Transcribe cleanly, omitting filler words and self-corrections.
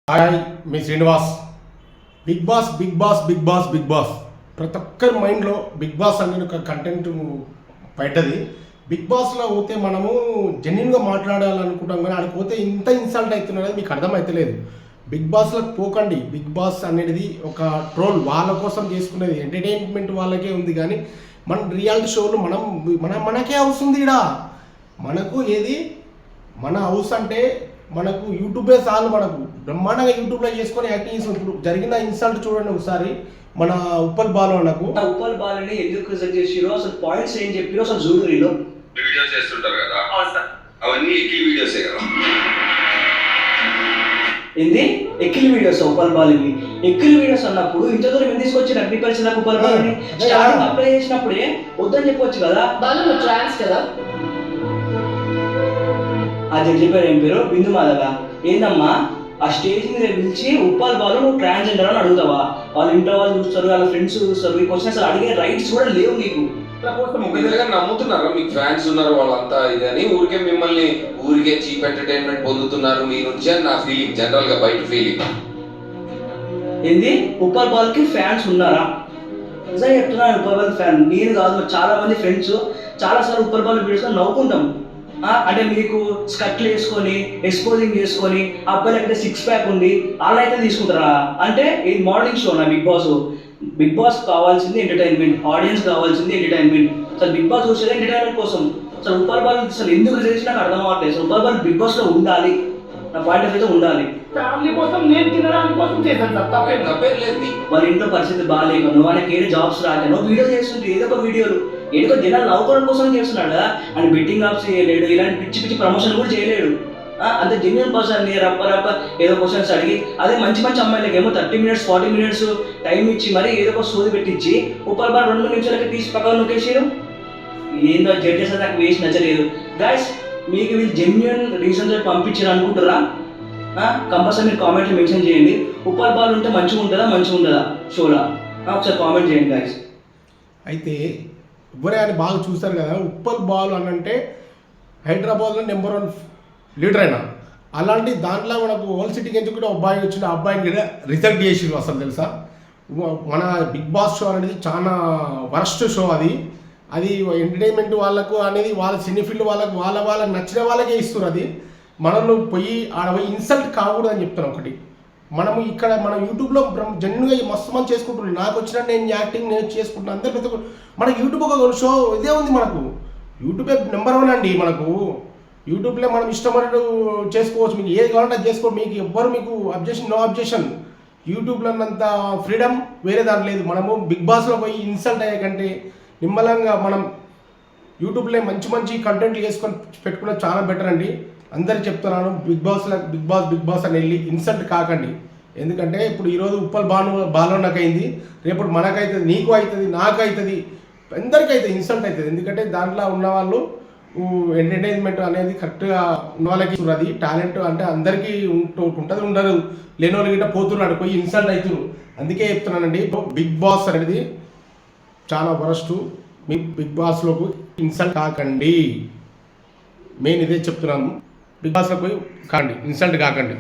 Hi మీ Srinivas. Bigg Boss Bigg Boss Bigg Boss Bigg Boss ప్రతి ఒక్కరి మైండ్లో బిగ్ బాస్ అనే ఒక కంటెంట్ బయటది. బిగ్ బాస్లో పోతే మనము జెన్యున్గా మాట్లాడాలనుకుంటాం, కానీ ఆడికి పోతే ఇంత ఇన్సల్ట్ అవుతున్నది మీకు అర్థమవుతలేదు. బిగ్ బాస్లోకి పోకండి. బిగ్ బాస్ అనేది ఒక ట్రోల్ వాళ్ళ కోసం చేసుకునేది, ఎంటర్టైన్మెంట్ వాళ్ళకే ఉంది. కానీ మన రియాలిటీ షోలు మనకే హౌస్ ఉంది. ఇక్కడ మనకు ఏది మన హౌస్ అంటే మనకు యూట్యూబే చాలు. మనకు బ్రహ్మాండంగా యూట్యూబ్లో చేసుకొని యాక్టింగ్ చేసిన ఇప్పుడు జరిగిన ఇన్సల్ట్ చూడండి ఒకసారి. మన ఉప్పల్ బాలు అన్నకు ఉప్పల్ బాలని ఎందుకు రిజెక్ట్ చేసిరో అసలు పాయింట్స్ ఏం చెప్పిరో అసలు జూడరీలో వీడియోస్ చేస్తుంటారు కదా, అవన్నీ ఎక్కిల్ వీడియోసే కదా. ఏంది ఎక్కిల్ వీడియోస్ ఉప్పల్ బాలని? ఎక్కిల్ వీడియోస్ అన్నప్పుడు ఇంత దూరం ఎందుకు తీసుకొచ్చి అగ్రికల్చర్ నాకు ఉప్పల్ బాలని స్టార్టింగ్ అప్లై చేసినప్పుడే వద్దని చెప్పొచ్చు కదా. బాలు ట్రాన్స్ కదా. అది చెప్పారు ఏం పేరు బిందు మాధవ. ఏందమ్మా ఆ స్టేజ్ మీద పిలిచి ఉప్పల్ బాలు నువ్వు ట్రాన్స్జెండర్ అని అడుగుతావా? వాళ్ళ ఇంట్లో వాళ్ళు చూస్తారు, వాళ్ళ ఫ్రెండ్స్ చూస్తారు. ఈ క్వశ్చన్ అసలు అడిగే రైట్స్ కూడా లేవు నీకు. ముగ్గురుగా నమ్ముతున్నారు మీకు ఫ్యాన్స్ ఉన్నారు వాళ్ళంతా ఇదని, ఊరికే మిమ్మల్ని ఊరికే చీప్ ఎంటర్టైన్మెంట్ పొందుతున్నారు మీ నుంచి అని నా ఫీలింగ్, జనరల్ గా బయట ఫీలింగ్. ఏంది ఉప్పల్ బాల్కి ఫ్యాన్స్ ఉన్నారా? నిజంగా చెప్తున్నాను, ఉప్పల్ బాల్ ఫ్యాన్ నేను కాదు, చాలా మంది ఫ్రెండ్స్ చాలా సార్లు ఉప్పల్ బాల్ వీడియోస్ నవ్వుకుంటాం. అంటే మీకు స్కట్లు వేసుకొని ఎక్స్పోజింగ్ చేసుకొని అబ్బాయిలకైతే సిక్స్ ప్యాక్ ఉంది అలా అయితే తీసుకుంటారా? అంటే ఇది మార్నింగ్ షో నా బిగ్ బాస్. బిగ్ బాస్ కావాల్సింది ఎంటర్టైన్మెంట్, ఆడియన్స్ కావాల్సింది ఎంటర్టైన్మెంట్. అసలు బిగ్ బాస్ చూసేది ఎంటర్టైన్మెంట్ కోసం. అసలు ఉప్పల్ బాల్ అసలు ఎందుకు చేసి నాకు అర్థం అవ్వట్లేదు. అసలు ఉప్పల్ బాల్ బిగ్ బాస్ లో ఉండాలి, నా పాయింట్ ఆఫ్ అయితే ఉండాలి. ఫ్యామిలీ కోసం నేను తినడానికి కోసం చేశాను సార్, తప్పేం లేదు. వాళ్ళ ఇంట్లో పరిస్థితి బాగాలేక నువ్వు వాళ్ళకి ఏదో జాబ్స్ రాకనో వీడియో చేస్తుంటే ఏదో ఒక వీడియోలు ఏదో జనాలు నవ్వుకోవడం కోసం చేస్తున్నాడు కదా. అని బెట్టింగ్ ఆప్స్ చేయలేడు, ఇలాంటి పిచ్చి పిచ్చి ప్రమోషన్ కూడా చేయలేడు. అంత జెన్యున్ పర్సన్ రప్ప ఏదో క్వశ్చన్స్ అడిగి, అదే మంచి మంచి అమ్మాయిలకి ఏమో 30 minutes 40 minutes టైం ఇచ్చి మరి ఏదో ఒక సోది పెట్టించి ఉప్పల్ బాల్ 2 నిమిషాలకి తీసి పక్కన నొక్కేసారు. ఏందో జడ్జెస్ నాకు వేసి నచ్చలేదు. గైస్ మీకు వీళ్ళు జెన్యున్ రీజన్స్ పంపించారు అనుకుంటారా? కంపల్సరీ మీరు కామెంట్లో మెన్షన్ చేయండి. ఉప్పల్ బాల్ ఉంటే మంచిగా ఉంటుందా షోలా? ఒకసారి కామెంట్ చేయండి గైస్. అయితే ఎవరే అని బాగా చూస్తారు కదా. ఉప్పల్ బాల్ అని అంటే హైదరాబాద్లో నెంబర్ 1 లీడర్ అయినా, అలాంటి దాంట్లో మనకు హోల్ సిటీకి ఎందుకు కూడా అబ్బాయి వచ్చిన అబ్బాయిని కూడా రిజెక్ట్ చేసిరు. అసలు తెలుసా, మన బిగ్ బాస్ షో అనేది చాలా వరస్ట్ షో. అది ఎంటర్టైన్మెంట్ వాళ్ళకు అనేది వాళ్ళ సినీ ఫీల్డ్ వాళ్ళకు వాళ్ళకి నచ్చిన వాళ్ళకే ఇస్తున్నారు. అది మనల్ని పోయి ఆడ పోయి ఇన్సల్ట్ కాకూడదు అని చెప్తాను. ఒకటి మనము ఇక్కడ మన యూట్యూబ్లో జెన్యున్గా మస్తు మంది చేసుకుంటున్నాం. నాకు వచ్చినట్టు నేను యాక్టింగ్ నేను చేసుకుంటున్నాను. అందరు పెద్ద మన యూట్యూబ్ ఒక షో ఇదే ఉంది. మనకు యూట్యూబే నెంబర్ 1 అండి. మనకు యూట్యూబ్లో మనం ఇష్టమైనట్టు చేసుకోవచ్చు. మీకు ఏది కావాలంటే అది చేసుకోవచ్చు. మీకు ఎవ్వరు మీకు అబ్జెక్షన్, నో అబ్జెక్షన్. యూట్యూబ్లో అన్నంత ఫ్రీడమ్ వేరే దాంట్లో లేదు. మనము బిగ్ బాస్లో పోయి ఇన్సల్ట్ అయ్యే కంటే నిమ్మలంగా మనం యూట్యూబ్లో మంచి మంచి కంటెంట్లు చేసుకొని పెట్టుకున్నది చాలా బెటర్ అండి. అందరికి చెప్తున్నాను, బిగ్ బాస్ అని వెళ్ళి ఇన్సల్ట్ కాకండి. ఎందుకంటే ఇప్పుడు ఈరోజు ఉప్పల్ బాలు నాకు అయింది, రేపు మనకైతుంది, నీకు అవుతుంది, నాకు అవుతుంది, అందరికీ అవుతుంది, ఇన్సల్ట్ అవుతుంది. ఎందుకంటే దాంట్లో ఉన్నవాళ్ళు ఎంటర్టైన్మెంట్ అనేది కరెక్ట్గా ఉన్న వాళ్ళకి అది టాలెంట్ అంటే అందరికీ ఉంటుంది, ఉండరు. లేని వాళ్ళు గిట్ట పోతున్నాడు పోయి ఇన్సల్ట్ అవుతున్నారు. అందుకే చెప్తున్నానండి, బిగ్ బాస్ అనేది చాలా వరస్ట్. మీ బిగ్ బాస్లోకి ఇన్సల్ట్ కాకండి. మెయిన్ ఇదే చెప్తున్నాను. బిగ్ బాస్లో పోయి కాండి, ఇన్సల్ట్ కాకండి.